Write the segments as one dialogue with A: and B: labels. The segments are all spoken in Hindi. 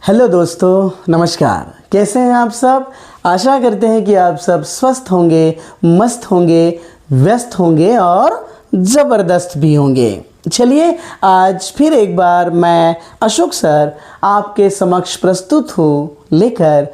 A: हेलो दोस्तों, नमस्कार। कैसे हैं आप सब? आशा करते हैं कि आप सब स्वस्थ होंगे, मस्त होंगे, व्यस्त होंगे और ज़बरदस्त भी होंगे। चलिए, आज फिर एक बार मैं अशोक सर आपके समक्ष प्रस्तुत हूँ लेकर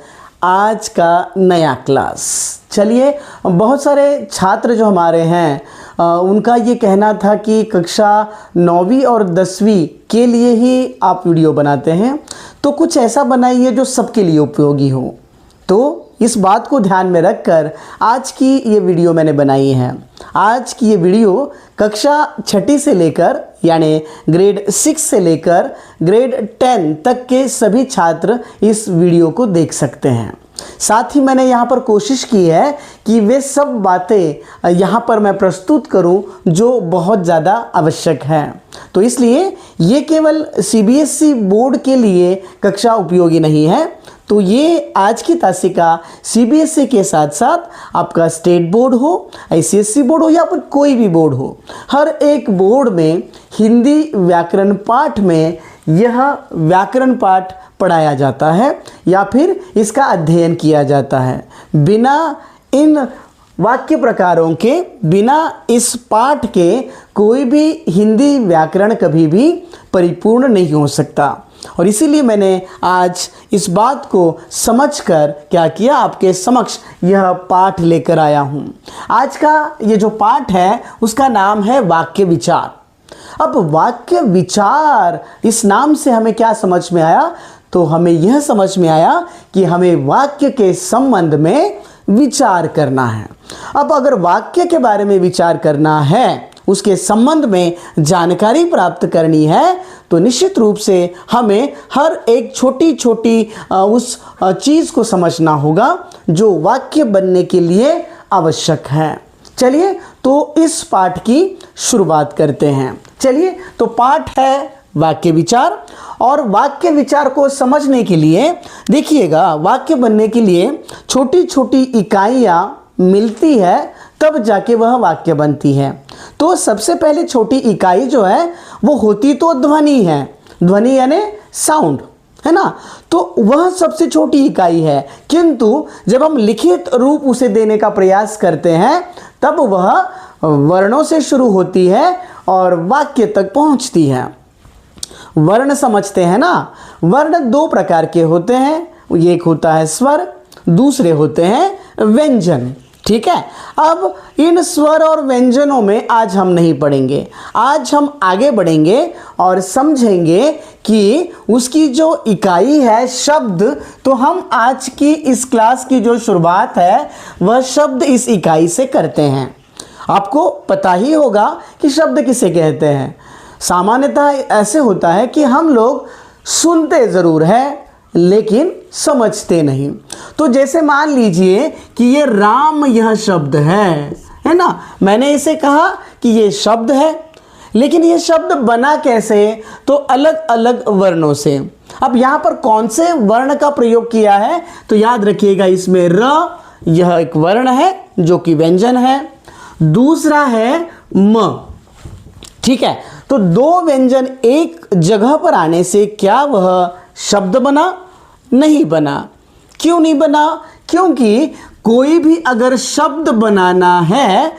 A: आज का नया क्लास। चलिए, बहुत सारे छात्र जो हमारे हैं उनका ये कहना था कि कक्षा 9वीं और 10वीं के लिए ही आप वीडियो बनाते हैं, तो कुछ ऐसा बनाइए जो सबके लिए उपयोगी हो। तो इस बात को ध्यान में रखकर आज की ये वीडियो मैंने बनाई है। आज की ये वीडियो कक्षा 6 से लेकर यानी ग्रेड 6 से लेकर ग्रेड 10 तक के सभी छात्र इस वीडियो को देख सकते हैं। साथ ही मैंने यहाँ पर कोशिश की है कि वे सब बातें यहाँ पर मैं प्रस्तुत करूँ जो बहुत ज़्यादा आवश्यक हैं। तो इसलिए ये केवल CBSE बोर्ड के लिए कक्षा उपयोगी नहीं है, तो ये आज की तासिका CBSE के साथ साथ आपका स्टेट बोर्ड हो, ICSE बोर्ड हो या फिर कोई भी बोर्ड हो, हर एक बोर्ड में हिंदी व्याकरण पाठ में यह व्याकरण पाठ पढ़ाया जाता है या फिर इसका अध्ययन किया जाता है। बिना इन वाक्य प्रकारों के, बिना इस पाठ के कोई भी हिंदी व्याकरण कभी भी परिपूर्ण नहीं हो सकता। और इसीलिए मैंने आज इस बात को समझकर क्या किया, आपके समक्ष यह पाठ लेकर आया हूँ। आज का ये जो पाठ है उसका नाम है वाक्य विचार। अब वाक्य विचार, इस नाम से हमें क्या समझ में आया? तो हमें यह समझ में आया कि हमें वाक्य के संबंध में विचार करना है। अब अगर वाक्य के बारे में विचार करना है, उसके संबंध में जानकारी प्राप्त करनी है, तो निश्चित रूप से हमें हर एक छोटी छोटी उस चीज़ को समझना होगा जो वाक्य बनने के लिए आवश्यक है। चलिए, तो इस पाठ की शुरुआत करते हैं। चलिए, तो पाठ है वाक्य विचार। और वाक्य विचार को समझने के लिए देखिएगा, वाक्य बनने के लिए छोटी छोटी इकाइयाँ मिलती है तब जाके वह वाक्य बनती है। तो सबसे पहले छोटी इकाई जो है वो होती तो ध्वनि है। ध्वनि यानी साउंड, है ना? तो वह सबसे छोटी इकाई है, किंतु जब हम लिखित रूप उसे देने का प्रयास करते हैं तब वह वर्णों से शुरू होती है और वाक्य तक पहुंचती है। वर्ण समझते हैं ना? वर्ण दो प्रकार के होते हैं। एक होता है स्वर, दूसरे होते हैं व्यंजन। ठीक है, अब इन स्वर और व्यंजनों में आज हम नहीं पढ़ेंगे। आज हम आगे बढ़ेंगे और समझेंगे कि उसकी जो इकाई है शब्द, तो हम आज की इस क्लास की जो शुरुआत है वह शब्द इस इकाई से करते हैं। आपको पता ही होगा कि शब्द किसे कहते हैं। सामान्यतः ऐसे होता है कि हम लोग सुनते ज़रूर हैं लेकिन समझते नहीं। तो जैसे मान लीजिए कि ये राम यह शब्द है ना? मैंने इसे कहा कि ये शब्द है, लेकिन ये शब्द बना कैसे? तो अलग अलग वर्णों से। अब यहाँ पर कौन से वर्ण का प्रयोग किया है? तो याद रखिएगा, इसमें र यह एक वर्ण है जो कि व्यंजन है, दूसरा है म। ठीक है, तो दो व्यंजन एक जगह पर आने से क्या वह शब्द बना? नहीं बना। क्यों नहीं बना? क्योंकि कोई भी अगर शब्द बनाना है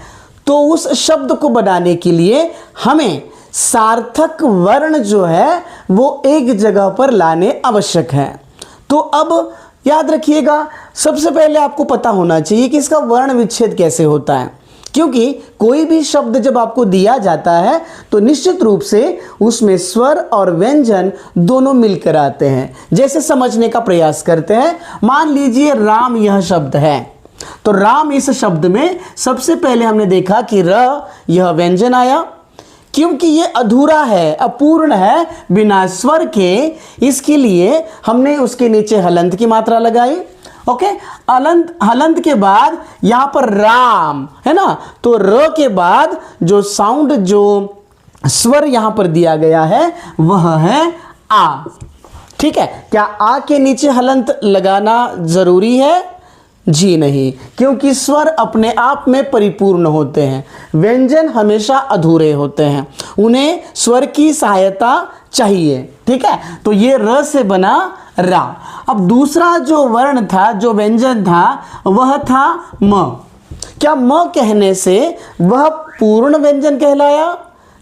A: तो उस शब्द को बनाने के लिए हमें सार्थक वर्ण जो है वो एक जगह पर लाने आवश्यक है। तो अब याद रखिएगा, सबसे पहले आपको पता होना चाहिए कि इसका वर्ण विच्छेद कैसे होता है, क्योंकि कोई भी शब्द जब आपको दिया जाता है तो निश्चित रूप से उसमें स्वर और व्यंजन दोनों मिलकर आते हैं। जैसे समझने का प्रयास करते हैं, मान लीजिए राम यह शब्द है, तो राम इस शब्द में सबसे पहले हमने देखा कि र यह व्यंजन आया, क्योंकि ये अधूरा है, अपूर्ण है, बिना स्वर के। इसके लिए हमने उसके नीचे हलंत की मात्रा लगाई। ओके, हलंत के बाद यहाँ पर राम है ना, तो र के बाद जो साउंड, जो स्वर यहाँ पर दिया गया है वह है आ। ठीक है, क्या आ के नीचे हलंत लगाना जरूरी है? जी नहीं, क्योंकि स्वर अपने आप में परिपूर्ण होते हैं, व्यंजन हमेशा अधूरे होते हैं, उन्हें स्वर की सहायता चाहिए। ठीक है, तो ये र से बना रा। अब दूसरा जो वर्ण था, जो व्यंजन था, वह था म। क्या म कहने से वह पूर्ण व्यंजन कहलाया?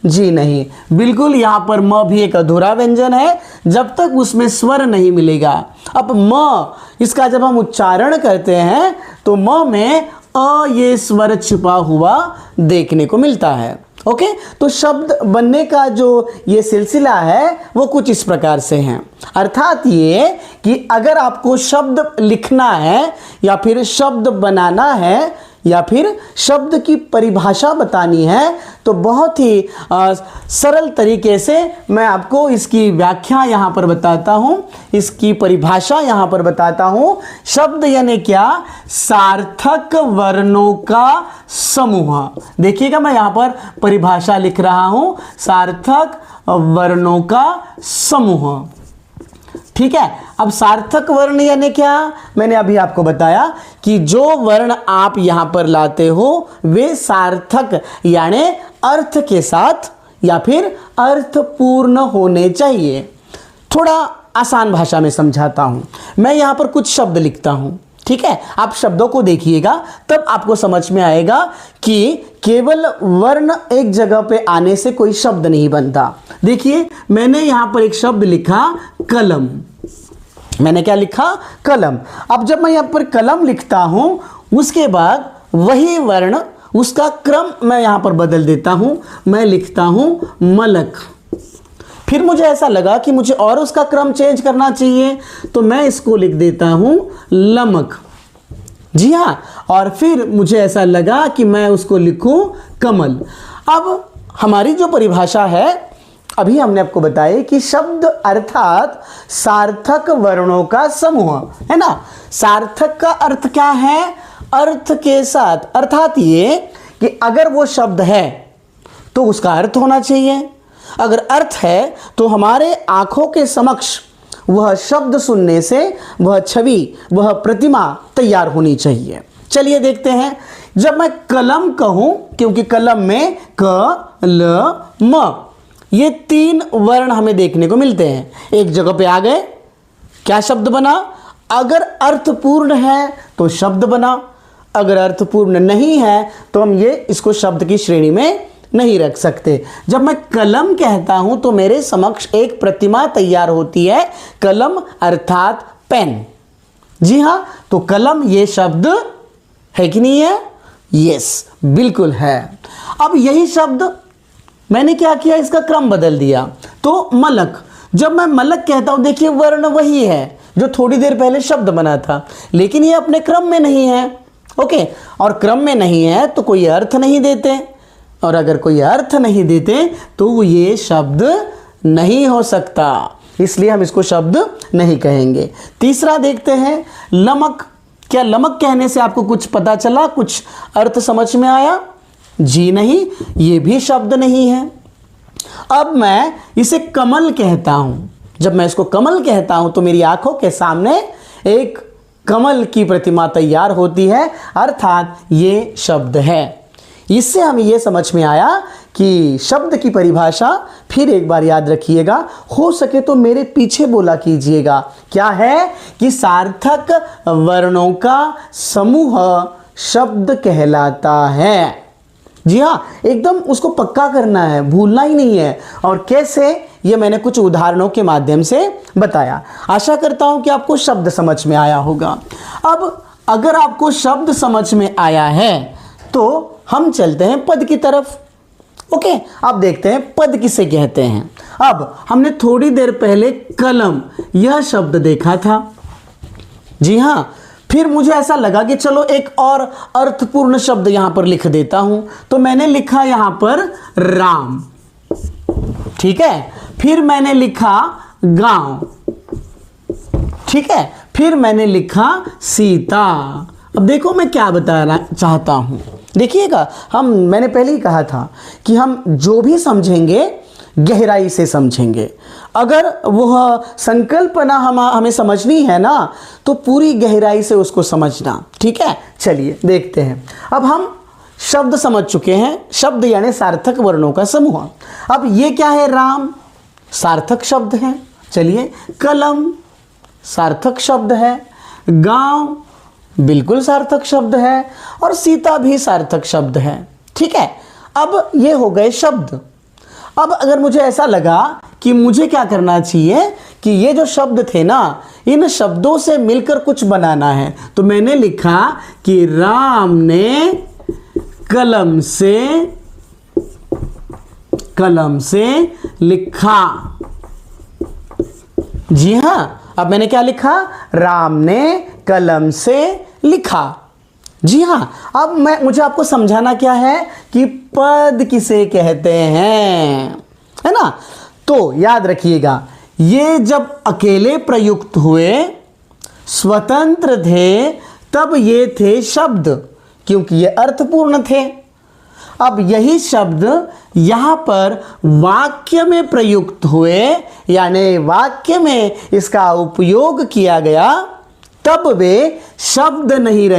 A: जी नहीं, बिल्कुल। यहाँ पर म भी एक अधूरा व्यंजन है जब तक उसमें स्वर नहीं मिलेगा। अब म, इसका जब हम उच्चारण करते हैं तो म में अ ये स्वर छुपा हुआ देखने को मिलता है। ओके, तो शब्द बनने का जो ये सिलसिला है वो कुछ इस प्रकार से है। अर्थात ये कि अगर आपको शब्द लिखना है या फिर शब्द बनाना है या फिर शब्द की परिभाषा बतानी है तो बहुत ही सरल तरीके से मैं आपको इसकी व्याख्या यहाँ पर बताता हूँ, इसकी परिभाषा यहाँ पर बताता हूँ। शब्द यानी क्या? सार्थक वर्णों का समूह। देखिएगा, मैं यहाँ पर परिभाषा लिख रहा हूँ, सार्थक वर्णों का समूह। ठीक है। अब सार्थक वर्ण यानी क्या? मैंने अभी आपको बताया कि जो वर्ण आप यहां पर लाते हो वे सार्थक यानी अर्थ के साथ या फिर अर्थपूर्ण होने चाहिए। थोड़ा आसान भाषा में समझाता हूं। मैं यहां पर कुछ शब्द लिखता हूं, ठीक है? आप शब्दों को देखिएगा तब आपको समझ में आएगा कि केवल वर्ण एक जगह पे आने से कोई शब्द नहीं बनता। देखिए, मैंने यहां पर एक शब्द लिखा कलम। मैंने क्या लिखा? कलम। अब जब मैं यहां पर कलम लिखता हूं उसके बाद वही वर्ण, उसका क्रम मैं यहां पर बदल देता हूं। मैं लिखता हूं मलक। फिर मुझे ऐसा लगा कि मुझे और उसका क्रम चेंज करना चाहिए तो मैं इसको लिख देता हूं लमक। जी हाँ, और फिर मुझे ऐसा लगा कि मैं उसको लिखूं कमल। अब हमारी जो परिभाषा है, अभी हमने आपको बताया कि शब्द अर्थात सार्थक वर्णों का समूह, है ना? सार्थक का अर्थ क्या है? अर्थ के साथ। अर्थात ये कि अगर वो शब्द है तो उसका अर्थ होना चाहिए। अगर अर्थ है तो हमारे आंखों के समक्ष वह शब्द सुनने से वह छवि, वह प्रतिमा तैयार होनी चाहिए। चलिए देखते हैं। जब मैं कलम कहूं, क्योंकि कलम में क, ल, म ये तीन वर्ण हमें देखने को मिलते हैं। एक जगह पे आ गए, क्या शब्द बना? अगर अर्थपूर्ण है तो शब्द बना, अगर अर्थपूर्ण नहीं है तो हम ये इसको शब्द की श्रेणी में नहीं रख सकते। जब मैं कलम कहता हूं तो मेरे समक्ष एक प्रतिमा तैयार होती है, कलम अर्थात पेन। जी हाँ, तो कलम ये शब्द है कि नहीं है? यस, बिल्कुल है। अब यही शब्द मैंने क्या किया? इसका क्रम बदल दिया तो मलक। जब मैं मलक कहता हूं, देखिए वर्ण वही है जो थोड़ी देर पहले शब्द बना था, लेकिन ये अपने क्रम में नहीं है। ओके, और क्रम में नहीं है तो कोई अर्थ नहीं देते, और अगर कोई अर्थ नहीं देते तो ये शब्द नहीं हो सकता, इसलिए हम इसको शब्द नहीं कहेंगे। तीसरा देखते हैं, लमक। क्या लमक कहने से आपको कुछ पता चला, कुछ अर्थ समझ में आया? जी नहीं, ये भी शब्द नहीं है। अब मैं इसे कमल कहता हूं। जब मैं इसको कमल कहता हूं तो मेरी आंखों के सामने एक कमल की प्रतिमा तैयार होती है, अर्थात ये शब्द है। इससे हमें यह समझ में आया कि शब्द की परिभाषा फिर एक बार याद रखिएगा, हो सके तो मेरे पीछे बोला कीजिएगा। क्या है? कि सार्थक वर्णों का समूह शब्द कहलाता है। जी हाँ, एकदम उसको पक्का करना है, भूलना ही नहीं है। और कैसे, ये मैंने कुछ उदाहरणों के माध्यम से बताया। आशा करता हूं कि आपको शब्द समझ में आया होगा। अब अगर आपको शब्द समझ में आया है तो हम चलते हैं पद की तरफ। ओके, अब देखते हैं पद किसे कहते हैं। अब हमने थोड़ी देर पहले कलम यह शब्द देखा था। जी हाँ, फिर मुझे ऐसा लगा कि चलो एक और अर्थपूर्ण शब्द यहां पर लिख देता हूं, तो मैंने लिखा यहां पर राम। ठीक है, फिर मैंने लिखा गांव। ठीक है, फिर मैंने लिखा सीता। अब देखो मैं क्या बताना चाहता हूं, देखिएगा। मैंने पहले ही कहा था कि हम जो भी समझेंगे गहराई से समझेंगे। अगर वह संकल्पना हमें समझनी है ना तो पूरी गहराई से उसको समझना। ठीक है, चलिए देखते हैं। अब हम शब्द समझ चुके हैं, शब्द यानी सार्थक वर्णों का समूह। अब ये क्या है? राम सार्थक शब्द है। चलिए, कलम सार्थक शब्द है, गांव बिल्कुल सार्थक शब्द है, और सीता भी सार्थक शब्द है। ठीक है, अब ये हो गए शब्द। अब अगर मुझे ऐसा लगा कि मुझे क्या करना चाहिए कि ये जो शब्द थे ना, इन शब्दों से मिलकर कुछ बनाना है, तो मैंने लिखा कि राम ने कलम से लिखा। जी हां, अब मैंने क्या लिखा? राम ने कलम से लिखा। जी हां, अब मुझे आपको समझाना क्या है कि पद किसे कहते हैं, है ना। तो याद रखिएगा, ये जब अकेले प्रयुक्त हुए, स्वतंत्र थे, तब ये थे शब्द, क्योंकि ये अर्थपूर्ण थे। अब यही शब्द यहां पर वाक्य में प्रयुक्त हुए, यानी वाक्य में इसका उपयोग किया गया, तब वे शब्द नहीं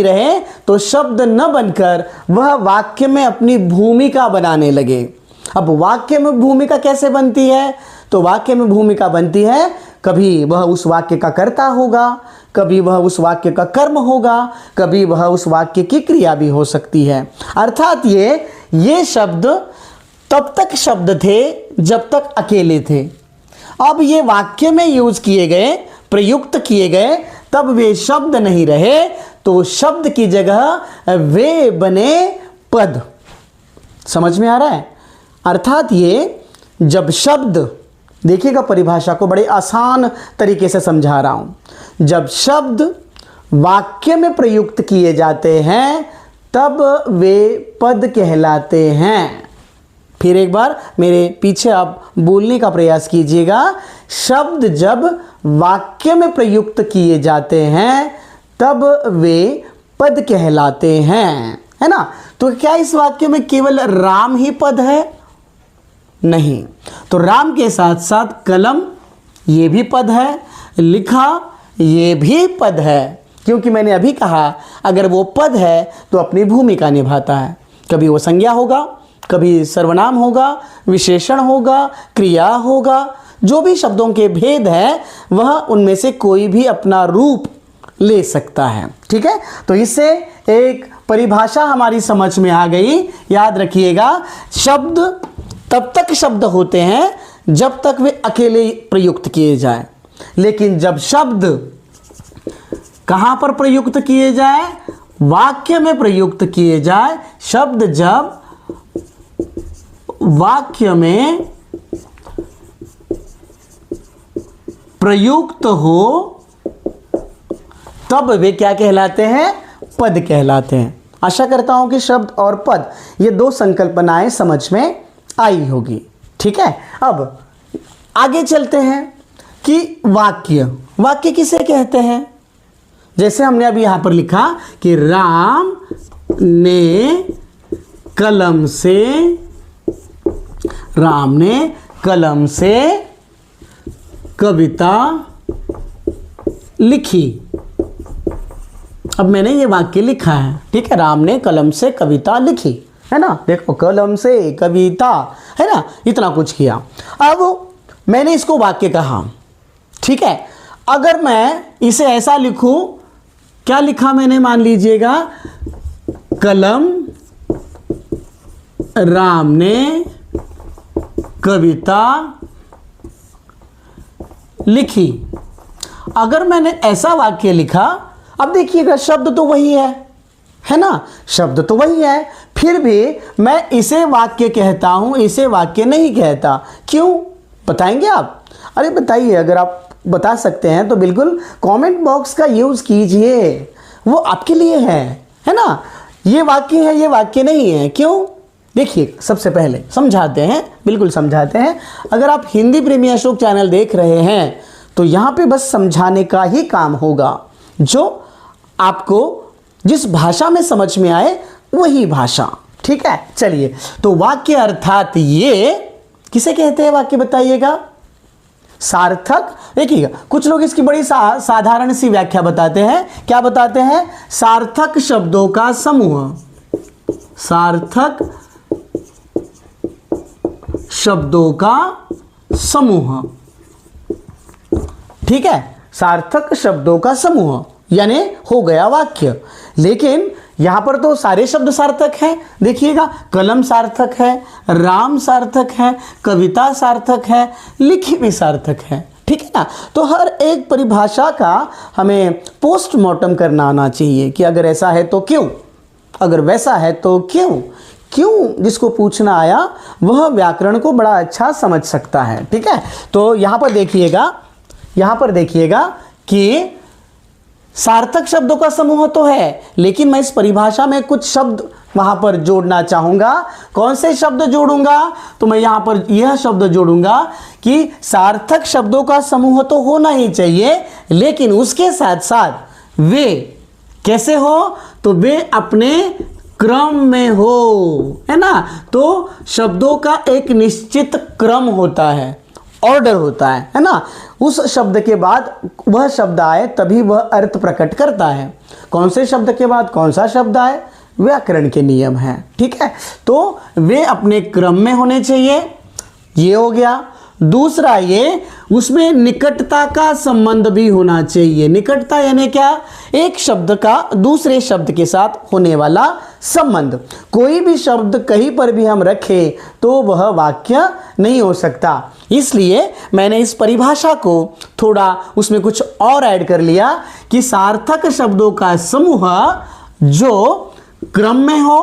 A: रहे, तो शब्द न बनकर वह वाक्य में अपनी भूमिका बनाने लगे। अब वाक्य में भूमिका कैसे बनती है? तो वाक्य में भूमिका बनती है, कभी वह उस वाक्य का कर्ता होगा, कभी वह उस वाक्य का कर्म होगा, कभी वह उस वाक्य की क्रिया भी हो सकती है। अर्थात ये शब्द तब तक शब्द थे जब तक अकेले थे। अब ये वाक्य में यूज किए गए, प्रयुक्त किए गए, तब वे शब्द नहीं रहे, तो शब्द की जगह वे बने पद। समझ में आ रहा है? अर्थात ये जब शब्द, देखिएगा परिभाषा को बड़े आसान तरीके से समझा रहा हूं। जब शब्द वाक्य में प्रयुक्त किए जाते हैं, तब वे पद कहलाते हैं। फिर एक बार मेरे पीछे आप बोलने का प्रयास कीजिएगा। शब्द जब वाक्य में प्रयुक्त किए जाते हैं, तब वे पद कहलाते हैं, है ना। तो क्या इस वाक्य में केवल राम ही पद है? नहीं, तो राम के साथ साथ कलम ये भी पद है, लिखा ये भी पद है, क्योंकि मैंने अभी कहा अगर वो पद है तो अपनी भूमिका निभाता है। कभी वो संज्ञा होगा, कभी सर्वनाम होगा, विशेषण होगा, क्रिया होगा, जो भी शब्दों के भेद है वह उनमें से कोई भी अपना रूप ले सकता है। ठीक है, तो इससे एक परिभाषा हमारी समझ में आ गई। याद रखिएगा, शब्द तब तक शब्द होते हैं जब तक वे अकेले प्रयुक्त किए जाए, लेकिन जब शब्द कहां पर प्रयुक्त किए जाए? वाक्य में प्रयुक्त किए जाए। शब्द जब वाक्य में प्रयुक्त हो, तब वे क्या कहलाते हैं? पद कहलाते हैं। आशा करता हूं कि शब्द और पद ये दो संकल्पनाएं समझ में आई होगी। ठीक है, अब आगे चलते हैं कि वाक्य किसे कहते हैं। जैसे हमने अभी यहां पर लिखा कि राम ने कलम से कविता लिखी। अब मैंने ये वाक्य लिखा है, ठीक है, राम ने कलम से कविता लिखी, है ना। देखो, कलम से कविता, है ना, इतना कुछ किया। अब मैंने इसको वाक्य कहा, ठीक है। अगर मैं इसे ऐसा लिखूं, क्या लिखा मैंने? मान लीजिएगा, कलम राम ने कविता लिखी। अगर मैंने ऐसा वाक्य लिखा, अब देखिएगा शब्द तो वही है ना, शब्द तो वही है, फिर भी मैं इसे वाक्य कहता हूं, इसे वाक्य नहीं कहता। क्यों बताएंगे आप? अरे बताइए, अगर आप बता सकते हैं तो बिल्कुल कमेंट बॉक्स का यूज कीजिए, वो आपके लिए है ना। ये वाक्य है, ये वाक्य नहीं है। क्यों? देखिए, सबसे पहले समझाते हैं, बिल्कुल समझाते हैं। अगर आप हिंदी प्रेमी अशोक चैनल देख रहे हैं तो यहाँ पे बस समझाने का ही काम होगा, जो आपको जिस भाषा में समझ में आए वही भाषा। ठीक है, चलिए, तो वाक्य अर्थात ये किसे कहते हैं? वाक्य बताइएगा। सार्थक, देखिएगा, कुछ लोग इसकी बड़ी साधारण सी व्याख्या बताते हैं। क्या बताते हैं? सार्थक शब्दों का समूह। सार्थक शब्दों का समूह, ठीक है, सार्थक शब्दों का समूह यानी हो गया वाक्य। लेकिन यहां पर तो सारे शब्द सार्थक हैं। देखिएगा, कलम सार्थक है, राम सार्थक है, कविता सार्थक है, लिखी भी सार्थक है। ठीक है ना। तो हर एक परिभाषा का हमें पोस्टमार्टम करना आना चाहिए कि अगर ऐसा है तो क्यों, अगर वैसा है तो क्यों। क्यों जिसको पूछना आया वह व्याकरण को बड़ा अच्छा समझ सकता है। ठीक है। तो यहां पर देखिएगा कि सार्थक शब्दों का समूह तो है, लेकिन मैं इस परिभाषा में कुछ शब्द वहां पर जोड़ना चाहूंगा। कौन से शब्द जोड़ूंगा? तो मैं यहां पर यह शब्द जोड़ूंगा कि सार्थक शब्दों का समूह तो होना ही चाहिए, लेकिन उसके साथ साथ वे कैसे हो? तो वे अपने क्रम में हो, है ना। तो शब्दों का एक निश्चित क्रम होता है, ऑर्डर होता है ना। उस शब्द के बाद वह शब्द आए तभी वह अर्थ प्रकट करता है। कौन से शब्द के बाद कौन सा शब्द आए, व्याकरण के नियम हैं। ठीक है। तो वे अपने क्रम में होने चाहिए, ये हो गया। दूसरा ये, उसमें निकटता का संबंध भी होना चाहिए। निकटता यानी क्या? एक शब्द का दूसरे शब्द के साथ होने वाला संबंध। कोई भी शब्द कहीं पर भी हम रखें तो वह वाक्य नहीं हो सकता। इसलिए मैंने इस परिभाषा को थोड़ा उसमें कुछ और ऐड कर लिया कि सार्थक शब्दों का समूह जो क्रम में हो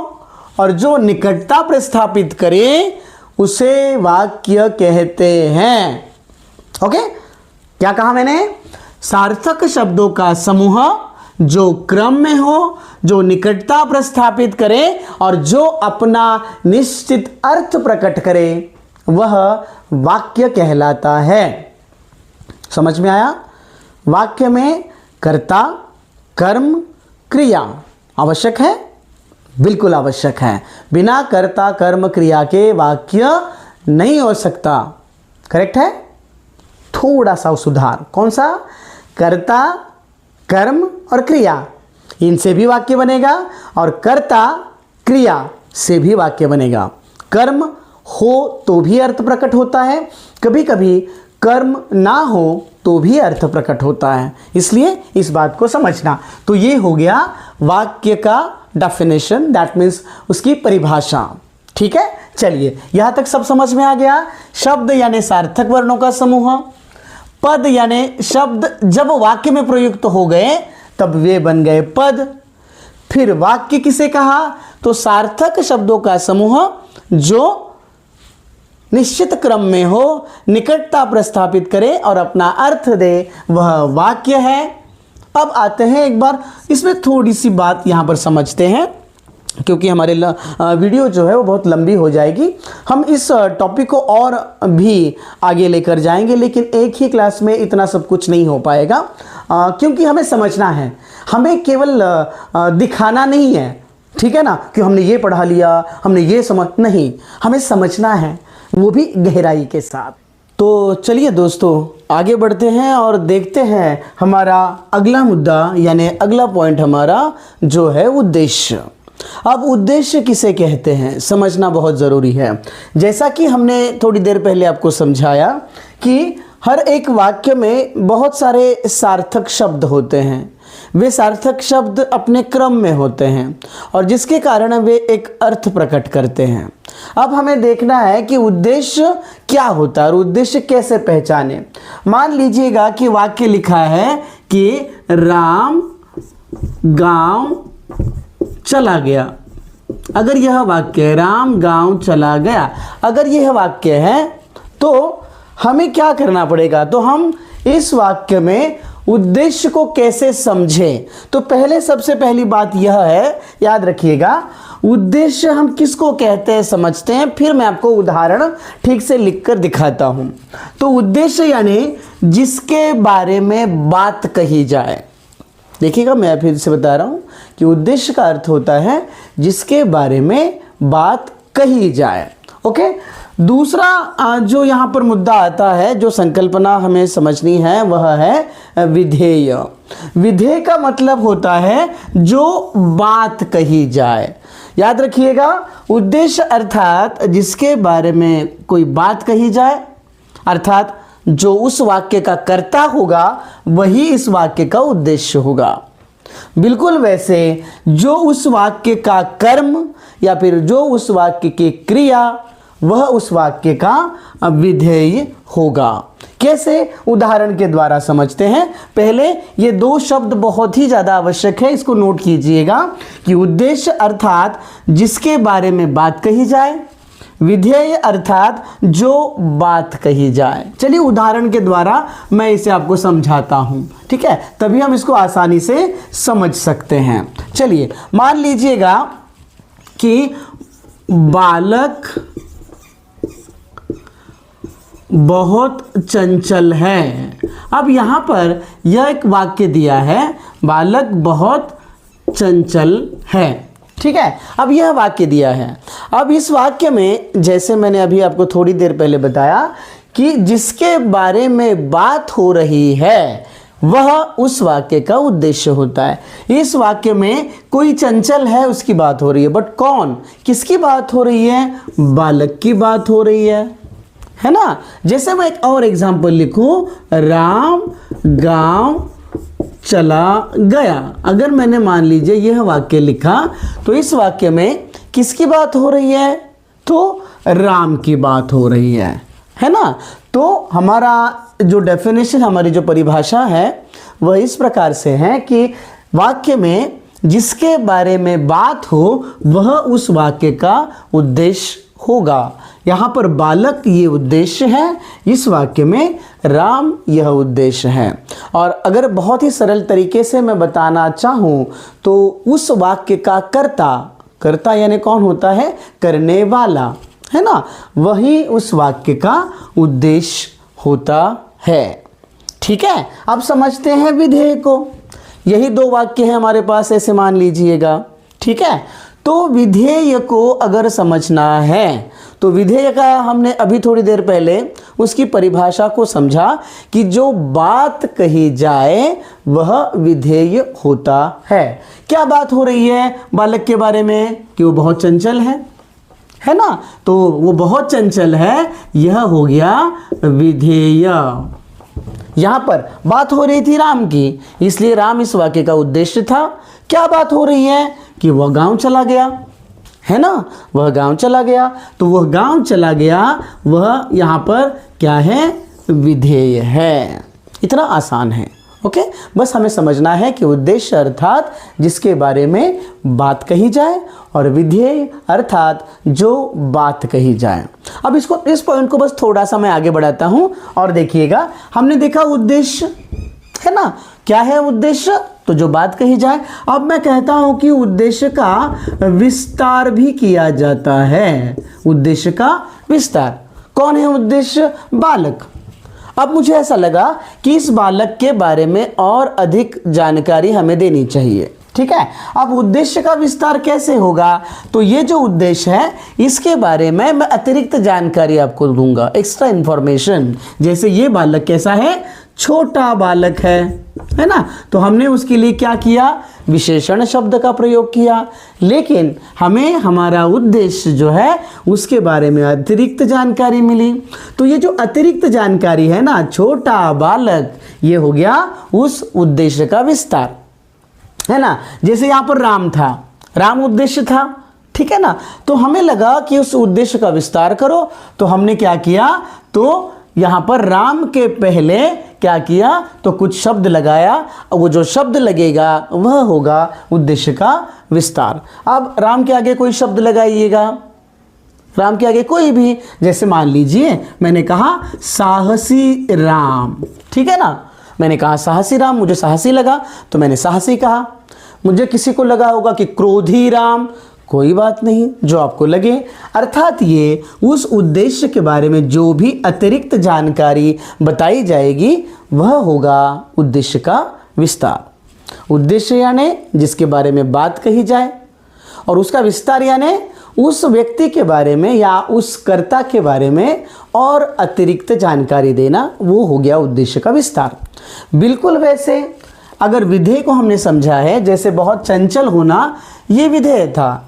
A: और जो निकटता प्रस्थापित करे उसे वाक्य कहते हैं। ओके, क्या कहा मैंने? सार्थक शब्दों का समूह जो क्रम में हो, जो निकटता प्रस्थापित करे और जो अपना निश्चित अर्थ प्रकट करे वह वाक्य कहलाता है। समझ में आया? वाक्य में कर्ता, कर्म, क्रिया आवश्यक है, बिल्कुल आवश्यक है। बिना कर्ता कर्म क्रिया के वाक्य नहीं हो सकता। करेक्ट है? थोड़ा सा सुधार। कौन सा? कर्ता, कर्म और क्रिया, इनसे भी वाक्य बनेगा और कर्ता क्रिया से भी वाक्य बनेगा। कर्म हो तो भी अर्थ प्रकट होता है, कभी कभी कर्म ना हो तो भी अर्थ प्रकट होता है। इसलिए इस बात को समझना। तो ये हो गया वाक्य का डेफिनेशन, दैट मीन्स उसकी परिभाषा। ठीक है। चलिए, यहां तक सब समझ में आ गया। शब्द यानी सार्थक वर्णों का समूह, पद यानी शब्द जब वाक्य में प्रयुक्त हो गए तब वे बन गए पद। फिर वाक्य किसे कहा? तो सार्थक शब्दों का समूह जो निश्चित क्रम में हो, निकटता प्रस्थापित करे और अपना अर्थ दे, वह वाक्य है। अब आते हैं एक बार इसमें थोड़ी सी बात यहां पर समझते हैं, क्योंकि हमारे वीडियो जो है वो बहुत लंबी हो जाएगी। हम इस टॉपिक को और भी आगे लेकर जाएंगे, लेकिन एक ही क्लास में इतना सब कुछ नहीं हो पाएगा, क्योंकि हमें समझना है। हमें केवल दिखाना नहीं है, ठीक है ना, कि हमने ये पढ़ा लिया, हमने ये समझ नहीं, हमें समझना है, वो भी गहराई के साथ। तो चलिए दोस्तों, आगे बढ़ते हैं और देखते हैं हमारा अगला मुद्दा, यानी अगला पॉइंट हमारा जो है उद्देश्य। अब उद्देश्य किसे कहते हैं समझना बहुत ज़रूरी है। जैसा कि हमने थोड़ी देर पहले आपको समझाया कि हर एक वाक्य में बहुत सारे सार्थक शब्द होते हैं। वे सार्थक शब्द अपने क्रम में होते हैं और जिसके कारण वे एक अर्थ प्रकट करते हैं। अब हमें देखना है कि उद्देश्य क्या होता है और उद्देश्य कैसे पहचाने। मान लीजिएगा कि वाक्य लिखा है कि राम गांव चला गया। अगर यह वाक्य है राम गांव चला गया, अगर यह वाक्य है तो हमें क्या करना पड़ेगा? तो हम इस वाक्य में उद्देश्य को कैसे समझें? तो पहले सबसे पहली बात यह है, याद रखिएगा, उद्देश्य हम किसको कहते हैं समझते हैं, फिर मैं आपको उदाहरण ठीक से लिखकर दिखाता हूं। तो उद्देश्य यानी जिसके बारे में बात कही जाए। देखिएगा, मैं फिर से बता रहा हूं कि उद्देश्य का अर्थ होता है जिसके बारे में बात कही जाए। ओके। दूसरा जो यहाँ पर मुद्दा आता है, जो संकल्पना हमें समझनी है, वह है विधेय। विधेय का मतलब होता है जो बात कही जाए। याद रखिएगा, उद्देश्य अर्थात जिसके बारे में कोई बात कही जाए, अर्थात जो उस वाक्य का कर्ता होगा वही इस वाक्य का उद्देश्य होगा। बिल्कुल वैसे जो उस वाक्य का कर्म या फिर जो उस वाक्य की क्रिया वह उस वाक्य का विधेय होगा। कैसे? उदाहरण के द्वारा समझते हैं। पहले ये दो शब्द बहुत ही ज़्यादा आवश्यक है, इसको नोट कीजिएगा कि उद्देश्य अर्थात जिसके बारे में बात कही जाए, विधेय अर्थात जो बात कही जाए। चलिए उदाहरण के द्वारा मैं इसे आपको समझाता हूं, ठीक है, तभी हम इसको आसानी से समझ सकते हैं। चलिए मान लीजिएगा कि बालक बहुत चंचल है। अब यहाँ पर यह एक वाक्य दिया है, बालक बहुत चंचल है, ठीक है। अब यह वाक्य दिया है। अब इस वाक्य में जैसे मैंने अभी आपको थोड़ी देर पहले बताया कि जिसके बारे में बात हो रही है वह उस वाक्य का उद्देश्य होता है। इस वाक्य में कोई चंचल है उसकी बात हो रही है, बट कौन, किसकी बात हो रही है? बालक की बात हो रही है ना। जैसे मैं एक और एग्जाम्पल लिखूं, राम गांव चला गया। अगर मैंने मान लीजिए यह वाक्य लिखा तो इस वाक्य में किसकी बात हो रही है? तो राम की बात हो रही है ना। तो हमारा जो डेफिनेशन, हमारी जो परिभाषा है वह इस प्रकार से है कि वाक्य में जिसके बारे में बात हो वह उस वाक्य का उद्देश्य होगा। यहाँ पर बालक ये उद्देश्य है, इस वाक्य में राम यह उद्देश्य है। और अगर बहुत ही सरल तरीके से मैं बताना चाहूँ तो उस वाक्य का कर्ता यानी कौन होता है? करने वाला, है ना, वही उस वाक्य का उद्देश्य होता है। ठीक है, अब समझते हैं विधेय को। यही दो वाक्य हैं हमारे पास, ऐसे मान लीजिएगा, ठीक है। तो विधेय को अगर समझना है तो विधेय का हमने अभी थोड़ी देर पहले उसकी परिभाषा को समझा कि जो बात कही जाए वह विधेय होता है। क्या बात हो रही है बालक के बारे में? कि वो बहुत चंचल है ना, तो वो बहुत चंचल है, यह हो गया विधेय। यहां पर बात हो रही थी राम की, इसलिए राम इस वाक्य का उद्देश्य था। क्या बात हो रही है? कि वह गांव चला गया, है ना, वह गांव चला गया, तो वह गांव चला गया, वह यहां पर क्या है? विधेय है। इतना आसान है। ओके, बस हमें समझना है कि उद्देश्य अर्थात जिसके बारे में बात कही जाए और विधेय अर्थात जो बात कही जाए। अब इस पॉइंट को बस थोड़ा सा मैं आगे बढ़ाता हूं और देखिएगा। हमने देखा उद्देश्य, है ना, क्या है उद्देश्य? तो जो बात कही जाए। अब मैं कहता हूं कि उद्देश्य का विस्तार भी किया जाता है। उद्देश्य का विस्तार। कौन है उद्देश्य? बालक। अब मुझे ऐसा लगा कि इस बालक के बारे में और अधिक जानकारी हमें देनी चाहिए, ठीक है। अब उद्देश्य का विस्तार कैसे होगा? तो ये जो उद्देश्य है इसके बारे में मैं अतिरिक्त जानकारी आपको दूंगा, एक्स्ट्रा इंफॉर्मेशन। जैसे ये बालक कैसा है? छोटा बालक है ना, तो हमने उसके लिए क्या किया? विशेषण शब्द का प्रयोग किया। लेकिन हमें हमारा उद्देश्य जो है उसके बारे में अतिरिक्त जानकारी मिली। तो ये जो अतिरिक्त जानकारी है ना, छोटा बालक, ये हो गया उस उद्देश्य का विस्तार, है ना। जैसे यहाँ पर राम था, राम उद्देश्य था, ठीक है ना। तो हमें लगा कि उस उद्देश्य का विस्तार करो, तो हमने क्या किया? तो यहाँ पर राम के पहले क्या किया? तो कुछ शब्द लगाया, और वो जो शब्द लगेगा वह होगा उद्देश्य का विस्तार। अब राम के आगे कोई शब्द लगाइएगा, राम के आगे कोई भी, जैसे मान लीजिए मैंने कहा साहसी राम, ठीक है ना। मैंने कहा साहसी राम, मुझे साहसी लगा तो मैंने साहसी कहा। मुझे किसी को लगा होगा कि क्रोधी राम, कोई बात नहीं, जो आपको लगे। अर्थात ये उस उद्देश्य के बारे में जो भी अतिरिक्त जानकारी बताई जाएगी वह होगा उद्देश्य का विस्तार। उद्देश्य यानी जिसके बारे में बात कही जाए, और उसका विस्तार यानी उस व्यक्ति के बारे में या उस कर्ता के बारे में और अतिरिक्त जानकारी देना, वो हो गया उद्देश्य का विस्तार। बिल्कुल वैसे अगर विधेय को हमने समझा है, जैसे बहुत चंचल होना ये विधेय था,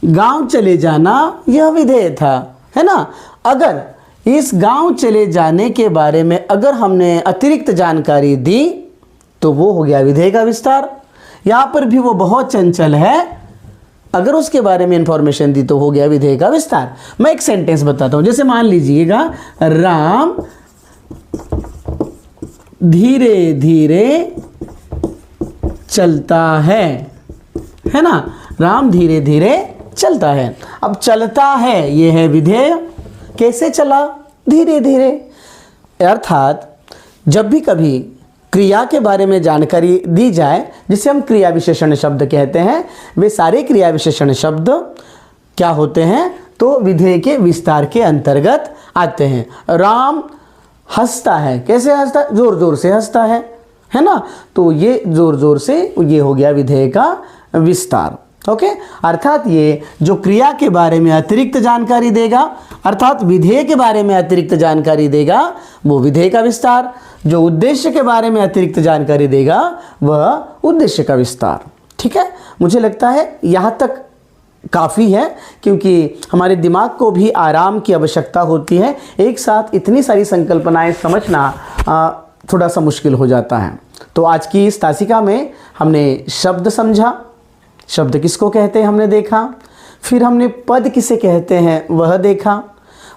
A: गांव चले जाना यह विधेय था, है ना। अगर इस गांव चले जाने के बारे में अगर हमने अतिरिक्त जानकारी दी तो वो हो गया विधेय का विस्तार। यहाँ पर भी वो बहुत चंचल है, अगर उसके बारे में इंफॉर्मेशन दी तो हो गया विधेय का विस्तार। मैं एक सेंटेंस बताता हूं, जैसे मान लीजिएगा राम धीरे धीरे चलता है ना, राम धीरे धीरे चलता है। अब चलता है ये है विधेय, कैसे चला, धीरे धीरे। अर्थात जब भी कभी क्रिया के बारे में जानकारी दी जाए, जिसे हम क्रिया विशेषण शब्द कहते हैं, वे सारे क्रिया विशेषण शब्द क्या होते हैं, तो विधेय के विस्तार के अंतर्गत आते हैं। राम हंसता है, कैसे हंसता है, जोर जोर से हंसता है ना, तो ये जोर जोर से, ये हो गया विधेय का विस्तार। ओके, अर्थात ये जो क्रिया के बारे में अतिरिक्त जानकारी देगा, अर्थात विधेय के बारे में अतिरिक्त जानकारी देगा, वो विधेय का विस्तार। जो उद्देश्य के बारे में अतिरिक्त जानकारी देगा वह उद्देश्य का विस्तार। ठीक है, मुझे लगता है यहाँ तक काफ़ी है, क्योंकि हमारे दिमाग को भी आराम की आवश्यकता होती है। एक साथ इतनी सारी संकल्पनाएं समझना थोड़ा सा मुश्किल हो जाता है। तो आज की इस तासिका में हमने शब्द समझा, शब्द किसको कहते हैं हमने देखा, फिर हमने पद किसे कहते हैं वह देखा,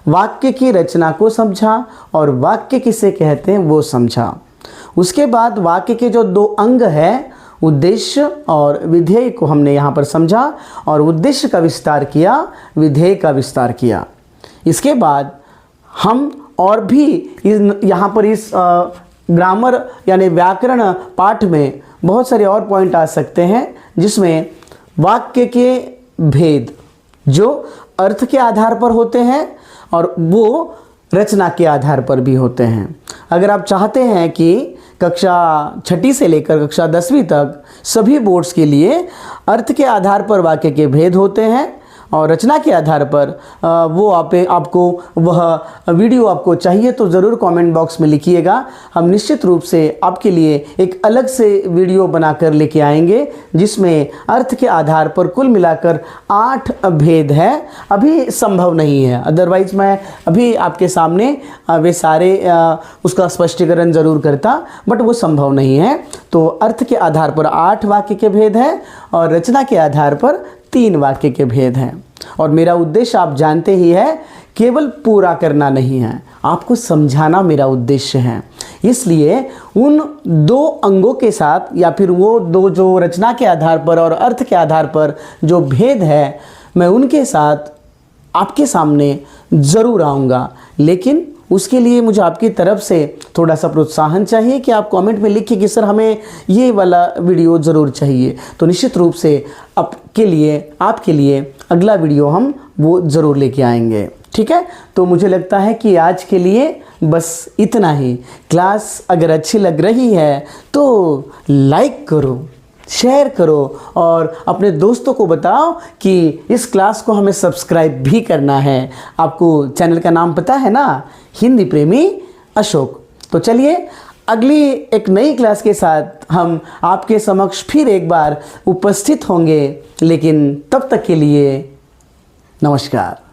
A: वाक्य की रचना को समझा और वाक्य किसे कहते हैं वो समझा। उसके बाद वाक्य के जो दो अंग हैं, उद्देश्य और विधेय को हमने यहाँ पर समझा और उद्देश्य का विस्तार किया, विधेय का विस्तार किया। इसके बाद हम और भी यहाँ पर इस ग्रामर यानी व्याकरण पाठ में बहुत सारे और पॉइंट आ सकते हैं, जिसमें वाक्य के भेद जो अर्थ के आधार पर होते हैं और वो रचना के आधार पर भी होते हैं। अगर आप चाहते हैं कि कक्षा 6ठी से लेकर कक्षा 10वीं तक सभी बोर्ड्स के लिए अर्थ के आधार पर वाक्य के भेद होते हैं और रचना के आधार पर वो आपको वह वीडियो आपको चाहिए तो ज़रूर कमेंट बॉक्स में लिखिएगा। हम निश्चित रूप से आपके लिए एक अलग से वीडियो बनाकर लेके आएंगे, जिसमें अर्थ के आधार पर कुल मिलाकर 8 भेद है। अभी संभव नहीं है, अदरवाइज मैं अभी आपके सामने वे सारे उसका स्पष्टीकरण ज़रूर करता, बट वो संभव नहीं है। तो अर्थ के आधार पर 8 वाक्य के भेद हैं और रचना के आधार पर 3 वाक्य के भेद हैं। और मेरा उद्देश्य आप जानते ही है, केवल पूरा करना नहीं है, आपको समझाना मेरा उद्देश्य है। इसलिए उन 2 अंगों के साथ या फिर वो 2 जो रचना के आधार पर और अर्थ के आधार पर जो भेद है, मैं उनके साथ आपके सामने ज़रूर आऊँगा। लेकिन उसके लिए मुझे आपकी तरफ से थोड़ा सा प्रोत्साहन चाहिए कि आप कमेंट में लिखिए कि सर हमें ये वाला वीडियो ज़रूर चाहिए। तो निश्चित रूप से आपके लिए अगला वीडियो हम वो ज़रूर लेके आएंगे। ठीक है, तो मुझे लगता है कि आज के लिए बस इतना ही। क्लास अगर अच्छी लग रही है तो लाइक करो, शेयर करो और अपने दोस्तों को बताओ कि इस क्लास को हमें सब्सक्राइब भी करना है। आपको चैनल का नाम पता है ना, हिंदी प्रेमी अशोक। तो चलिए अगली एक नई क्लास के साथ हम आपके समक्ष फिर एक बार उपस्थित होंगे, लेकिन तब तक के लिए नमस्कार।